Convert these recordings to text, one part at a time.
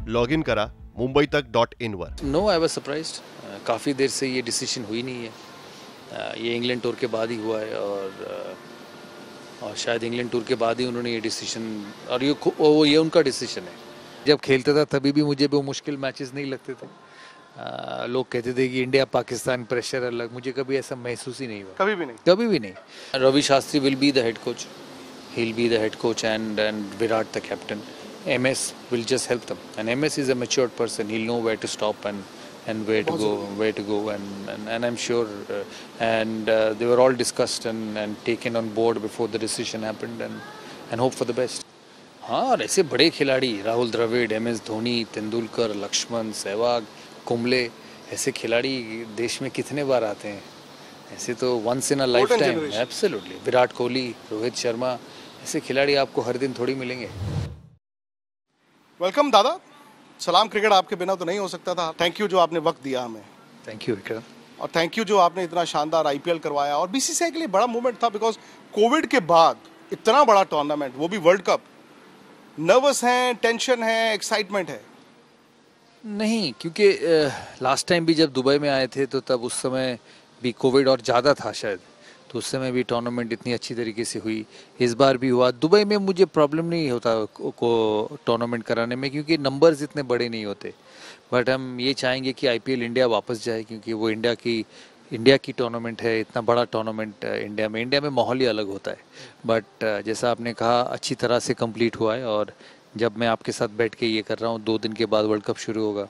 Log in करा mumbaitakt.in वर। No, I was surprised. काफ़ी देर से ये डिसीजन हुई नहीं है। ये इंग्लैंड टूर के बाद ही हुआ है और शायद इंग्लैंड टूर के बाद ही उन्होंने ये डिसीजन, और ये उनका डिसीजन है। जब खेलता था तभी भी मुझे वो मुश्किल मैचेस नहीं लगते थे। लोग कहते थे कि इंडिया पाकिस्तान प्रेशर अलग, मुझे कभी ऐसा महसूस ही नहीं हुआ। कभी भी नहीं? कभी भी नहीं। Ravi Shastri will be the head coach, he will be the head coach and Virat the captain. MS will just help them, and MS is a matured person. He'll know where to stop and where to go, and I'm sure they were all discussed and taken on board before the decision happened, and hope for the best. हाँ, और ऐसे बड़े खिलाड़ी Rahul Dravid, MS Dhoni, Tendulkar, Lakshman, Sehwag, Kumble, ऐसे खिलाड़ी देश में कितने बार आते हैं? ऐसे तो once in a lifetime. Absolutely. Virat Kohli, Rohit Sharma, ऐसे खिलाड़ी आपको हर दिन थोड़ी मिलेंगे। वेलकम दादा। सलाम क्रिकेट आपके बिना तो नहीं हो सकता था। थैंक यू जो आपने वक्त दिया हमें। Thank you Vikram. और थैंक यू जो आपने इतना शानदार IPL करवाया, और BCCI के लिए बड़ा मूवमेंट था, बिकॉज कोविड के बाद इतना बड़ा टूर्नामेंट, वो भी वर्ल्ड कप। नर्वस हैं, टेंशन है, एक्साइटमेंट है? नहीं, क्योंकि लास्ट टाइम भी जब दुबई में आए थे तो तब उस समय भी कोविड और ज़्यादा था शायद, तो उस समय भी टूर्नामेंट इतनी अच्छी तरीके से हुई। इस बार भी हुआ। दुबई में मुझे प्रॉब्लम नहीं होता को टूर्नामेंट कराने में, क्योंकि नंबर्स इतने बड़े नहीं होते। बट हम ये चाहेंगे कि IPL इंडिया वापस जाए, क्योंकि वो इंडिया की टूर्नामेंट है। इतना बड़ा टूर्नामेंट इंडिया में माहौल ही अलग होता है। बट जैसा आपने कहा, अच्छी तरह से कंप्लीट हुआ है, और जब मैं आपके साथ बैठ के ये कर रहा हूँ, 2 दिन के बाद वर्ल्ड कप शुरू होगा,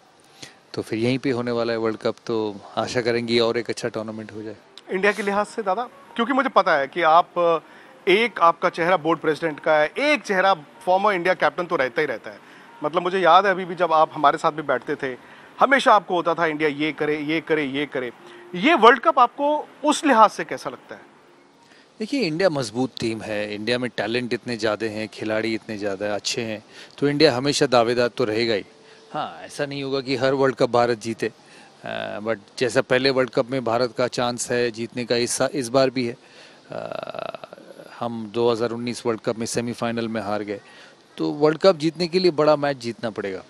तो फिर यहीं पे होने वाला है वर्ल्ड कप, तो आशा करेंगे और एक अच्छा टूर्नामेंट हो जाए इंडिया के लिहाज से दादा। क्योंकि मुझे पता है कि आपका चेहरा बोर्ड प्रेसिडेंट का है, एक चेहरा फॉर्मर इंडिया कैप्टन तो रहता ही रहता है। मतलब मुझे याद है अभी भी जब आप हमारे साथ भी बैठते थे, हमेशा आपको होता था इंडिया ये करे, ये करे, ये करे। ये वर्ल्ड कप आपको उस लिहाज से कैसा लगता है? देखिए, इंडिया मजबूत टीम है। इंडिया में टैलेंट इतने ज़्यादा हैं, खिलाड़ी इतने ज़्यादा अच्छे हैं, तो इंडिया हमेशा दावेदार तो रहेगा ही। हाँ, ऐसा नहीं होगा कि हर वर्ल्ड कप भारत जीते, बट जैसा पहले वर्ल्ड कप में भारत का चांस है जीतने का, इस बार भी है। हम 2019 वर्ल्ड कप में सेमीफाइनल में हार गए, तो वर्ल्ड कप जीतने के लिए बड़ा मैच जीतना पड़ेगा।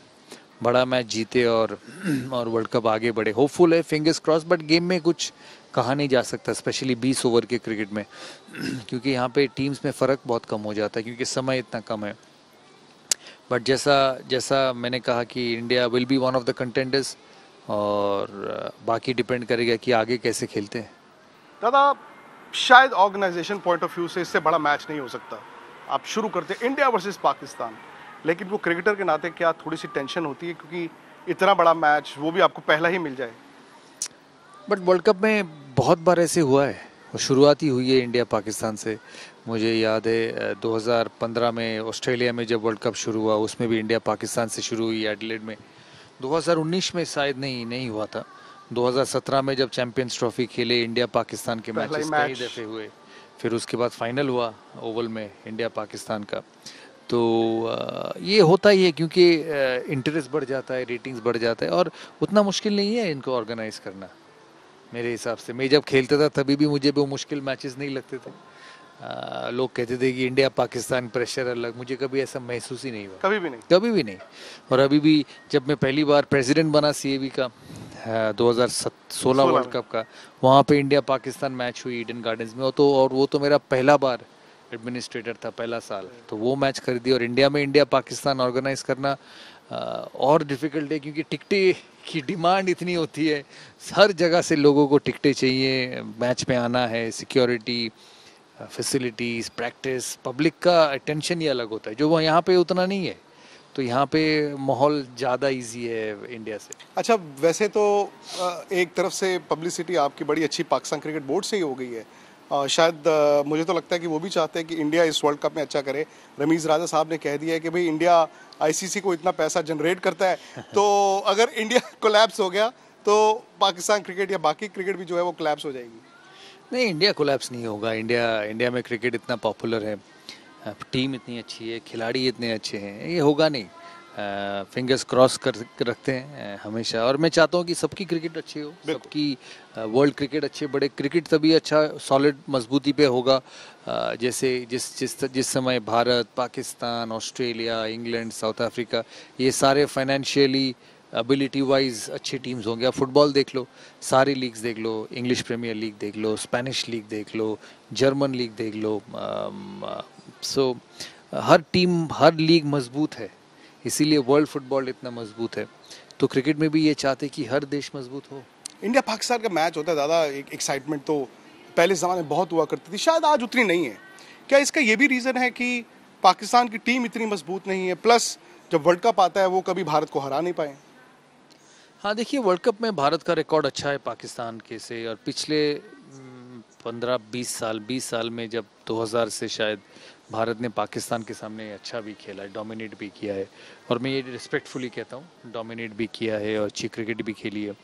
बड़ा मैच जीते और वर्ल्ड कप आगे बढ़े। होपफुल है, फिंगर्स क्रॉस, बट गेम में कुछ कहा नहीं जा सकता, स्पेशली 20 ओवर के क्रिकेट में क्योंकि यहाँ पे टीम्स में फ़र्क बहुत कम हो जाता है, क्योंकि समय इतना कम है। बट जैसा मैंने कहा कि India will be one of the contenders, और बाकी डिपेंड करेगा कि आगे कैसे खेलते हैं। दादा, शायद ऑर्गेनाइजेशन पॉइंट ऑफ व्यू से इससे बड़ा मैच नहीं हो सकता। आप शुरू करते इंडिया वर्सेस पाकिस्तान, लेकिन वो क्रिकेटर के नाते क्या थोड़ी सी टेंशन होती है, क्योंकि इतना बड़ा मैच, वो भी आपको पहला ही मिल जाए? बट वर्ल्ड कप में बहुत बार ऐसे हुआ है, और शुरुआत ही हुई है इंडिया पाकिस्तान से। मुझे याद है 2015 में ऑस्ट्रेलिया में जब वर्ल्ड कप शुरू हुआ, उसमें भी इंडिया पाकिस्तान से शुरू हुई एडिलेड में। 2019 में शायद नहीं हुआ था। 2017 में जब चैंपियंस ट्रॉफी खेले, इंडिया पाकिस्तान के मैचेस कई दफ़े हुए। फिर उसके बाद फाइनल हुआ ओवल में इंडिया पाकिस्तान का। तो ये होता ही है, क्योंकि इंटरेस्ट बढ़ जाता है, रेटिंग्स बढ़ जाता है, और उतना मुश्किल नहीं है इनको ऑर्गेनाइज करना मेरे हिसाब से। मैं जब खेलता था तभी भी मुझे वो मुश्किल मैचेस नहीं लगते थे। लोग कहते थे कि इंडिया पाकिस्तान प्रेशर अलग, मुझे कभी ऐसा महसूस ही नहीं हुआ। कभी भी नहीं? कभी भी नहीं। और अभी भी जब मैं पहली बार प्रेसिडेंट बना CAB का 2016 वर्ल्ड कप का, वहाँ पे इंडिया पाकिस्तान मैच हुई ईडन गार्डन्स में, और वो तो मेरा पहला बार एडमिनिस्ट्रेटर था, पहला साल, तो वो मैच कर दिया। और इंडिया में इंडिया पाकिस्तान ऑर्गेनाइज करना और डिफ़िकल्ट है, क्योंकि टिकटें की डिमांड इतनी होती है, हर जगह से लोगों को टिकटें चाहिए, मैच में आना है, सिक्योरिटी, फैसिलिटीज़, प्रैक्टिस, पब्लिक का अटेंशन ही अलग होता है, जो वो यहाँ पे उतना नहीं है। तो यहाँ पे माहौल ज़्यादा इजी है इंडिया से। अच्छा, वैसे तो एक तरफ से पब्लिसिटी आपकी बड़ी अच्छी पाकिस्तान क्रिकेट बोर्ड से ही हो गई है। शायद मुझे तो लगता है कि वो भी चाहते हैं कि इंडिया इस वर्ल्ड कप में अच्छा करे। रमीज़ राजा साहब ने कह दिया है कि भाई इंडिया ICC को इतना पैसा जनरेट करता है, तो अगर इंडिया कोलैप्स हो गया तो पाकिस्तान क्रिकेट या बाकी क्रिकेट भी जो है वो कोलैप्स हो जाएगी। नहीं, इंडिया कोलैप्स नहीं होगा। इंडिया में क्रिकेट इतना पॉपुलर है, टीम इतनी अच्छी है, खिलाड़ी इतने अच्छे हैं, ये होगा नहीं। फिंगर्स क्रॉस कर रखते हैं हमेशा। और मैं चाहता हूँ कि सबकी क्रिकेट अच्छी हो, सबकी वर्ल्ड क्रिकेट अच्छे बढ़े। क्रिकेट तभी अच्छा सॉलिड मजबूती पे होगा जैसे जिस समय Bharat, Pakistan, Australia, England, south Africa ये सारे फाइनेंशियली एबिलिटी वाइज अच्छी टीम्स होंगे। आप फुटबॉल देख लो, सारी लीग्स देख लो, इंग्लिश प्रीमियर लीग देख लो, स्पेनिश लीग देख लो, जर्मन लीग देख लो। सो हर टीम, हर लीग मजबूत है, इसीलिए वर्ल्ड फुटबॉल इतना मजबूत है। तो क्रिकेट में भी ये चाहते कि हर देश मजबूत हो। इंडिया पाकिस्तान का मैच होता है दादा, एक एक्साइटमेंट तो पहले ज़माने में बहुत हुआ करती थी, शायद आज उतनी नहीं है। क्या इसका ये भी रीज़न है कि पाकिस्तान की टीम इतनी मजबूत नहीं है, प्लस जब वर्ल्ड कप आता है वो कभी भारत को हरा नहीं पाए? हाँ देखिए, वर्ल्ड कप में भारत का रिकॉर्ड अच्छा है पाकिस्तान के से। और पिछले 15-20 साल में जब 2000 से शायद भारत ने पाकिस्तान के सामने अच्छा भी खेला है, डोमिनेट भी किया है। और मैं ये रिस्पेक्टफुली कहता हूँ, डोमिनेट भी किया है और अच्छी क्रिकेट भी खेली है।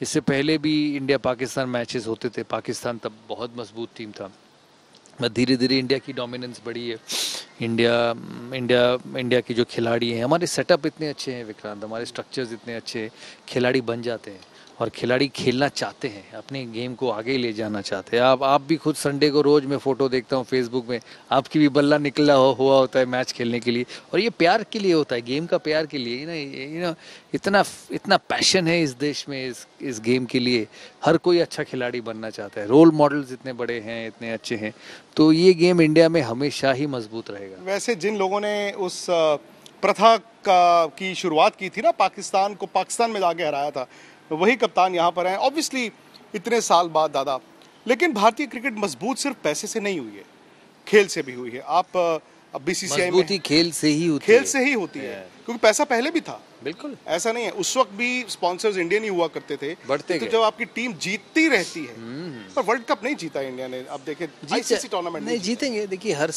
इससे पहले भी इंडिया पाकिस्तान मैचेस होते थे, पाकिस्तान तब बहुत मजबूत टीम था। धीरे धीरे इंडिया की डोमिनेंस बढ़ी है। इंडिया के जो खिलाड़ी हैं, हमारे सेटअप इतने अच्छे हैं विक्रांत, हमारे स्ट्रक्चर्स इतने अच्छे हैं, खिलाड़ी बन जाते हैं और खिलाड़ी खेलना चाहते हैं, अपने गेम को आगे ले जाना चाहते हैं। आप भी खुद संडे को रोज मैं फोटो देखता हूँ फेसबुक में, आपकी भी बल्ला निकला हुआ होता है मैच खेलने के लिए। और ये प्यार के लिए होता है, गेम का प्यार के लिए ना। इतना पैशन है इस देश में इस गेम के लिए। हर कोई अच्छा खिलाड़ी बनना चाहता है, रोल मॉडल्स इतने बड़े हैं, इतने अच्छे हैं। तो ये गेम इंडिया में हमेशा ही मजबूत रहेगा। वैसे जिन लोगों ने उस प्रथा की शुरुआत की थी ना, पाकिस्तान को पाकिस्तान में जाके हराया था, वही कप्तान यहाँ पर हैं ऑब्वियसली इतने साल बाद दादा। लेकिन भारतीय क्रिकेट मजबूत सिर्फ पैसे से नहीं हुई है, खेल से भी हुई है। आप बीसीसीआई में मजबूती खेल से ही होती खेल है। से ही होती है, क्योंकि पैसा पहले भी था, बिल्कुल ऐसा नहीं है। उस वक्त भी स्पॉन्सर्स इंडियन ही हुआ करते थे, बढ़ते तो गए। जब आपकी टीम जीतती रहती है, पर वर्ल्ड कप नहीं जीता इंडिया ने। अब देखिए आईसीसी टूर्नामेंट नहीं जीतेंगे। देखिए हर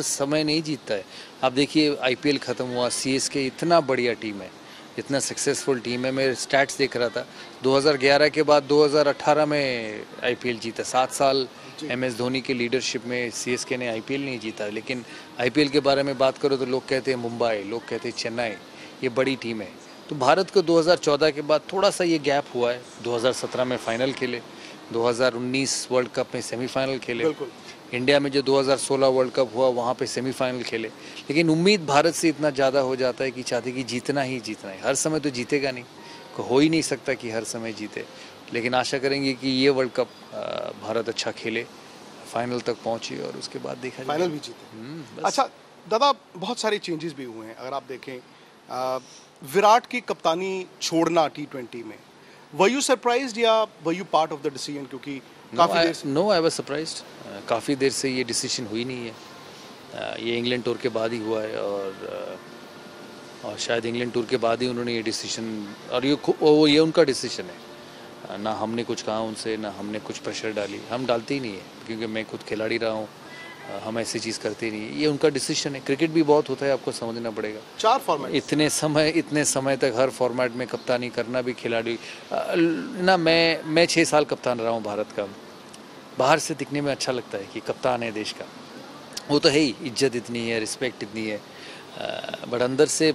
समय नहीं जीतता है। आप देखिए आईपीएल खत्म हुआ, सीएसके इतना बढ़िया टीम है, इतना सक्सेसफुल टीम है। मैं स्टैट्स देख रहा था, 2011 के बाद 2018 में आईपीएल जीता। 7 साल एमएस धोनी के लीडरशिप में सीएसके ने आईपीएल नहीं जीता। लेकिन आईपीएल के बारे में बात करो तो लोग कहते हैं मुंबई, लोग कहते हैं चेन्नई, ये बड़ी टीम है। तो भारत को 2014 के बाद थोड़ा सा ये गैप हुआ है। 2017 में फाइनल खेले, 2019 वर्ल्ड कप में सेमीफाइनल खेले, इंडिया में जो 2016 वर्ल्ड कप हुआ वहाँ पे सेमीफाइनल खेले। लेकिन उम्मीद भारत से इतना ज़्यादा हो जाता है कि चाहते कि जीतना ही जीतना है। हर समय तो जीतेगा नहीं, हो ही नहीं सकता कि हर समय जीते। लेकिन आशा करेंगे कि ये वर्ल्ड कप भारत अच्छा खेले, फाइनल तक पहुँचे और उसके बाद देखा फाइनल भी जीते। अच्छा दादा, बहुत सारे चेंजेस भी हुए हैं। अगर आप देखें विराट की कप्तानी छोड़ना T20 में, वर यू सरप्राइज्ड या were you part of the decision? क्योंकि काफ़ी देर से आई वाज सरप्राइज्ड। काफ़ी देर से ये डिसीजन हुई नहीं है। ये इंग्लैंड टूर के बाद ही हुआ है और शायद इंग्लैंड टूर के बाद ही उन्होंने ये डिसीजन, और ये उनका डिसीजन है। ना हमने कुछ कहा उनसे, ना हमने कुछ प्रेशर डाली, हम डालते ही नहीं है क्योंकि मैं खुद खिलाड़ी रहा हूँ। हम ऐसी चीज़ करते ही नहीं है, ये उनका डिसीजन है। क्रिकेट भी बहुत होता है, आपको समझना पड़ेगा। 4 फॉर्मेट, इतने समय तक हर फॉर्मेट में कप्तानी करना भी खिलाड़ी ना। मैं 6 साल कप्तान रहा हूँ भारत का। बाहर से दिखने में अच्छा लगता है कि कप्तान है देश का, वो तो है ही, इज्जत इतनी है, रिस्पेक्ट इतनी है। बट अंदर से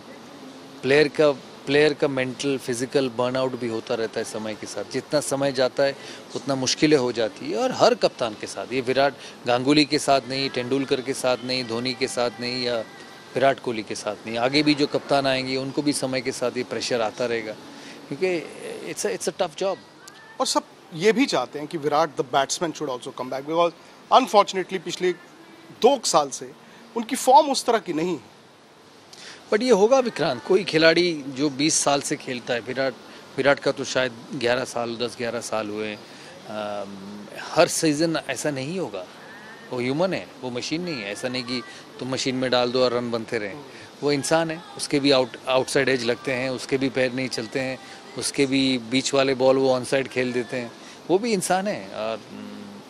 प्लेयर का मेंटल फिजिकल बर्नआउट भी होता रहता है समय के साथ। जितना समय जाता है उतना मुश्किलें हो जाती है, और हर कप्तान के साथ। ये विराट गांगुली के साथ नहीं, तेंदुलकर के साथ नहीं, धोनी के साथ नहीं, या विराट कोहली के साथ नहीं, आगे भी जो कप्तान आएंगे उनको भी समय के साथ ये प्रेशर आता रहेगा, क्योंकि इट्स अ टफ जॉब। और सब ये भी चाहते हैं कि Virat the batsman should also come back, because unfortunately पिछले 2 साल से उनकी फॉर्म उस तरह की नहीं है। बट ये होगा विक्रांत, कोई खिलाड़ी जो 20 साल से खेलता है, विराट का तो शायद 10-11 साल हुए। हर सीज़न ऐसा नहीं होगा। वो ह्यूमन है, वो मशीन नहीं है। ऐसा नहीं कि तुम मशीन में डाल दो और रन बनते रहें। वो इंसान है, उसके भी आउटसाइड एज लगते हैं, उसके भी पैर नहीं चलते हैं, उसके भी बीच वाले बॉल वो ऑन साइड खेल देते हैं। वो भी इंसान है,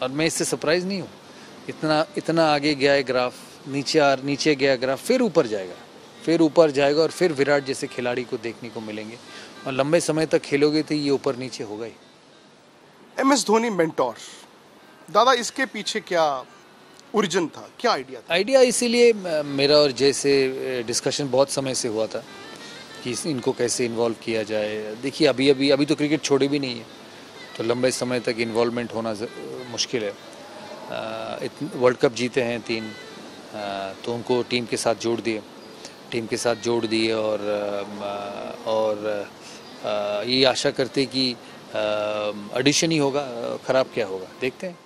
और मैं इससे सरप्राइज़ नहीं हूँ। इतना आगे गया है ग्राफ, नीचे गया ग्राफ, फिर ऊपर जाएगा और फिर विराट जैसे खिलाड़ी को देखने को मिलेंगे। और लंबे समय तक खेलोगे तो ये ऊपर नीचे होगा ही। MS धोनी मेंटोर दादा, इसके पीछे क्या ओरिजिन था, क्या आइडिया था? आइडिया इसीलिए मेरा और जय से डिस्कशन बहुत समय से हुआ था कि इनको कैसे इन्वॉल्व किया जाए। देखिए अभी तो क्रिकेट छोड़े भी नहीं है, तो लंबे समय तक इन्वॉल्वमेंट होना मुश्किल है। वर्ल्ड कप जीते हैं 3, तो उनको टीम के साथ जोड़ दिए और ये आशा करते कि एडिशन ही होगा, ख़राब क्या होगा, देखते हैं।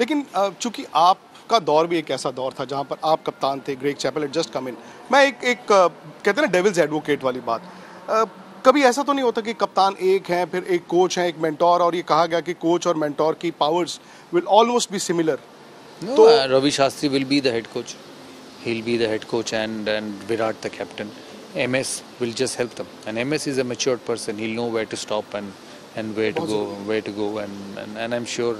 लेकिन चूंकि आपका दौर भी एक ऐसा दौर था जहां पर आप कप्तान थे, Greg Chappell had just come in. मैं एक कहते हैं ना डेविल्स एडवोकेट वाली बात, कभी ऐसा तो नहीं होता कि कप्तान एक हैं, फिर एक कोच है, एक मेंटोर, और ये कहा गया कि कोच और मेंटोर की powers will almost be similar? No, Ravi Shastri will be the head coach. He'll be the head coach and Virat the captain. MS will just help them. And MS is a matured person. He'll know where to stop and where to go and I'm sure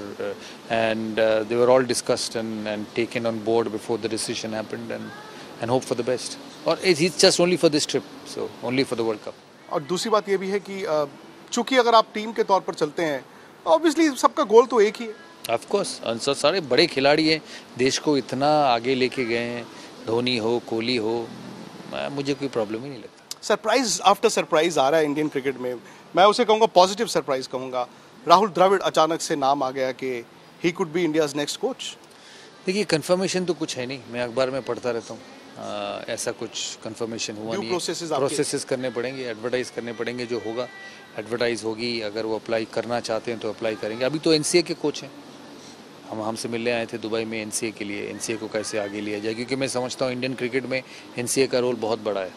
they were all discussed and taken on board before the decision happened and hope for the best. Or it's just only for this trip, so only for the World Cup. और दूसरी बात ये भी है कि चूंकि अगर आप टीम के तौर पर चलते हैं, ऑब्वियसली सबका गोल तो एक ही है। ऑफ कोर्स सारे बड़े खिलाड़ी हैं, देश को इतना आगे लेके गए हैं, धोनी हो, कोहली हो, मुझे कोई प्रॉब्लम ही नहीं लगता। सरप्राइज आफ्टर सरप्राइज आ रहा है इंडियन क्रिकेट में, मैं उसे कहूँगा पॉजिटिव सरप्राइज कहूँगा। राहुल द्रविड़ अचानक से नाम आ गया कि he could be India's next coach. देखिए कंफर्मेशन तो कुछ है नहीं, मैं अखबार में पढ़ता रहता हूँ, ऐसा कुछ कंफर्मेशन हुआ नहीं है। प्रोसेसेस करने पड़ेंगे, एडवर्टाइज करने पड़ेंगे, जो होगा एडवर्टाइज होगी। अगर वो अप्लाई करना चाहते हैं तो अप्लाई करेंगे। अभी तो एनसीए के कोच हैं, हमसे मिलने आए थे दुबई में एनसीए के लिए, एनसीए को कैसे आगे लिया जाए, क्योंकि मैं समझता हूँ इंडियन क्रिकेट में एनसीए का रोल बहुत बड़ा है,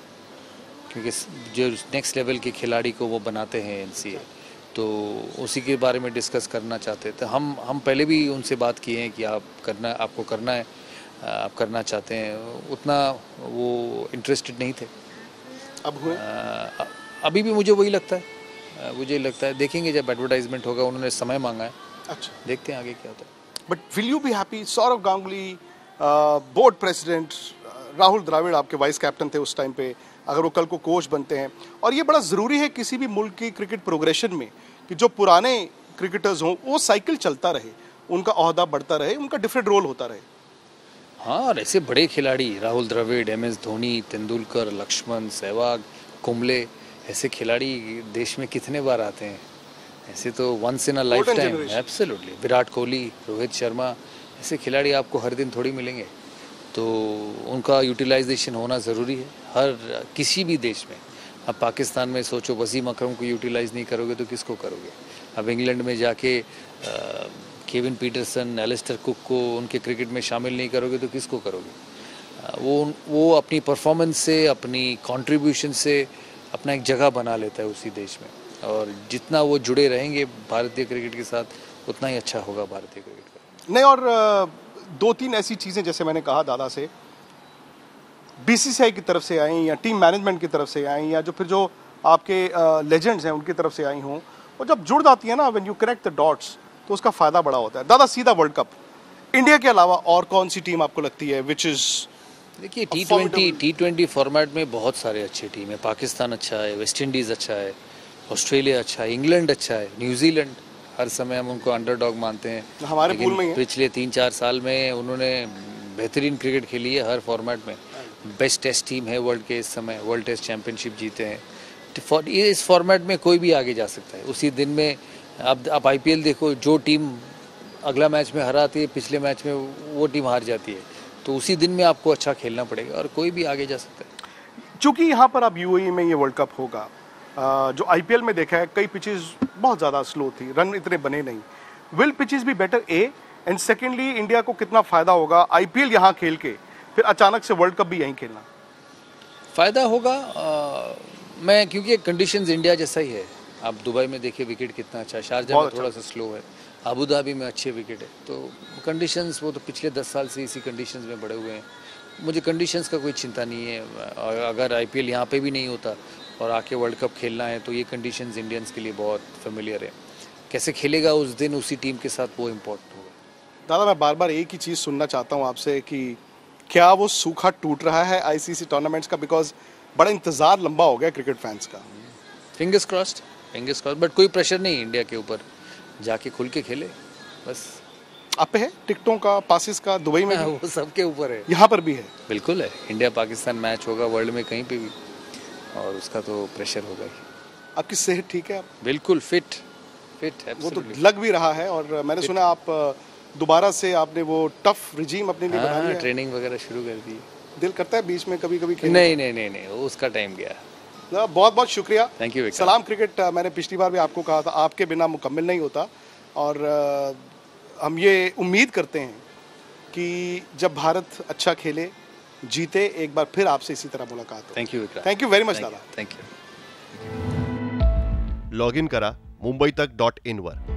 क्योंकि जो नेक्स्ट लेवल के खिलाड़ी को वो बनाते हैं एनसीए, तो उसी के बारे में डिस्कस करना चाहते थे। हम पहले भी उनसे बात किए हैं कि आपको करना है, आप करना चाहते हैं, उतना वो इंटरेस्टेड नहीं थे। अब हुए? अभी भी मुझे वही लगता है, देखेंगे जब एडवर्टाइजमेंट होगा, उन्होंने समय मांगा है। अच्छा, देखते हैं आगे क्या होता है। But will you be happy? Sourav Ganguly board president, Rahul Dravid आपके वाइस कैप्टन थे उस टाइम पे, अगर वो कल को कोच बनते हैं, और ये बड़ा ज़रूरी है किसी भी मुल्क की क्रिकेट प्रोग्रेशन में कि जो पुराने क्रिकेटर्स हों वो साइकिल चलता रहे, उनका ओहदा बढ़ता रहे, उनका डिफरेंट रोल होता रहे। हाँ, और ऐसे बड़े खिलाड़ी राहुल द्रविड़, MS धोनी, तेंदुलकर, लक्ष्मण, सहवाग, कुंबले, ऐसे खिलाड़ी देश में कितने बार आते हैं? ऐसे तो once in a lifetime. Absolutely. Virat Kohli, Rohit Sharma, ऐसे खिलाड़ी आपको हर दिन थोड़ी मिलेंगे, तो उनका यूटिलाइजेशन होना ज़रूरी है हर किसी भी देश में। अब पाकिस्तान में सोचो, वसीम अकरम को यूटिलाइज नहीं करोगे तो किसको करोगे? अब इंग्लैंड में जाके केविन पीटरसन, एलिस्टर कुक को उनके क्रिकेट में शामिल नहीं करोगे तो किसको करोगे? वो अपनी परफॉर्मेंस से, अपनी कंट्रीब्यूशन से अपना एक जगह बना लेता है उसी देश में, और जितना वो जुड़े रहेंगे भारतीय क्रिकेट के साथ, उतना ही अच्छा होगा भारतीय क्रिकेट का। नहीं, और 2-3 ऐसी चीज़ें जैसे मैंने कहा दादा से, बीसीसीआई की तरफ से आई या टीम मैनेजमेंट की तरफ से आई या जो आपके लेजेंड्स हैं उनकी तरफ से आई हों, और जब जुड़ जाती है ना, when you connect the dots, तो उसका फ़ायदा बड़ा होता है। दादा सीधा वर्ल्ड कप, इंडिया के अलावा और कौन सी टीम आपको लगती है विच इज़? देखिए T20 फॉर्मेट में बहुत सारे अच्छे टीम है। पाकिस्तान अच्छा है, वेस्ट इंडीज़ अच्छा है, ऑस्ट्रेलिया अच्छा है, इंग्लैंड अच्छा है, न्यूजीलैंड, हर समय हम उनको अंडरडॉग मानते हैं, हमारे पूल में ही है। पिछले 3-4 साल में उन्होंने बेहतरीन क्रिकेट खेली है हर फॉर्मेट में। बेस्ट टेस्ट टीम है वर्ल्ड के इस समय, वर्ल्ड टेस्ट चैंपियनशिप जीते हैं। इस फॉर्मेट में कोई भी आगे जा सकता है उसी दिन में। अब आप IPL देखो, जो टीम अगला मैच में हराती है, पिछले मैच में वो टीम हार जाती है, तो उसी दिन में आपको अच्छा खेलना पड़ेगा और कोई भी आगे जा सकता है। चूँकि यहाँ पर अब UAE में ये वर्ल्ड कप होगा, जो IPL में देखा है, कई पिचेस बहुत ज़्यादा स्लो थी, रन इतने बने नहीं। विल पिचेस भी बेटर एंड सेकेंडली इंडिया को कितना फ़ायदा होगा IPL यहाँ खेल के फिर अचानक से वर्ल्ड कप भी यहीं खेलना? फ़ायदा होगा, मैं क्योंकि कंडीशंस इंडिया जैसा ही है। आप दुबई में देखिए विकेट कितना अच्छा है, शारजा में थोड़ा सा स्लो है, अबू धाबी में अच्छे विकेट है, तो कंडीशंस वो तो पिछले 10 साल से इसी कंडीशंस में बड़े हुए हैं। मुझे कंडीशंस का कोई चिंता नहीं है। अगर IPL यहाँ पे भी नहीं होता और आके वर्ल्ड कप खेलना है, तो ये कंडीशंस इंडियंस के लिए बहुत फेमिलियर है। कैसे खेलेगा उस दिन उसी टीम के साथ, वो इम्पोर्टेंट होगा। दादा, मैं बार बार एक ही चीज़ सुनना चाहता हूँ आपसे कि क्या वो सूखा टूट रहा है ICC टूर्नामेंट्स का? बिकॉज बड़ा इंतज़ार लंबा हो गया क्रिकेट फैंस का। फिंगर्स क्रॉस्ड, बट कोई प्रेशर नहीं इंडिया के ऊपर, जाके खुल के खेले बस। आप पे है टिकटों का, पासिस का, दुबई में हाँ, भी? वो सबके ऊपर है। यहाँ पर भी है? बिल्कुल है, इंडिया पाकिस्तान मैच होगा वर्ल्ड में कहीं पे भी, और उसका तो प्रेशर होगा ही। आपकी सेहत ठीक है? आप बिल्कुल फिट वो तो लग भी रहा है, और मैंने सुना आप दोबारा से आपने वो टफ रिजीम अपने लिए बना हाँ, लिया है। ट्रेनिंग वगैरह शुरू कर दी। दिल करता है बीच में कभी कभी खेलने नहीं, वो उसका टाइम गया। का? बहुत बहुत शुक्रिया। Thank you Vikrant. सलाम क्रिकेट, मैंने पिछली बार भी आपको कहा था, आपके बिना मुकम्मल नहीं होता, और हम ये उम्मीद करते हैं कि जब भारत अच्छा खेले, जीते, एक बार फिर आपसे इसी तरह मुलाकात हो। Thank you Vikrant. Thank you very much दादा। Thank you. लॉग इन करा मुंबईतक.in वर.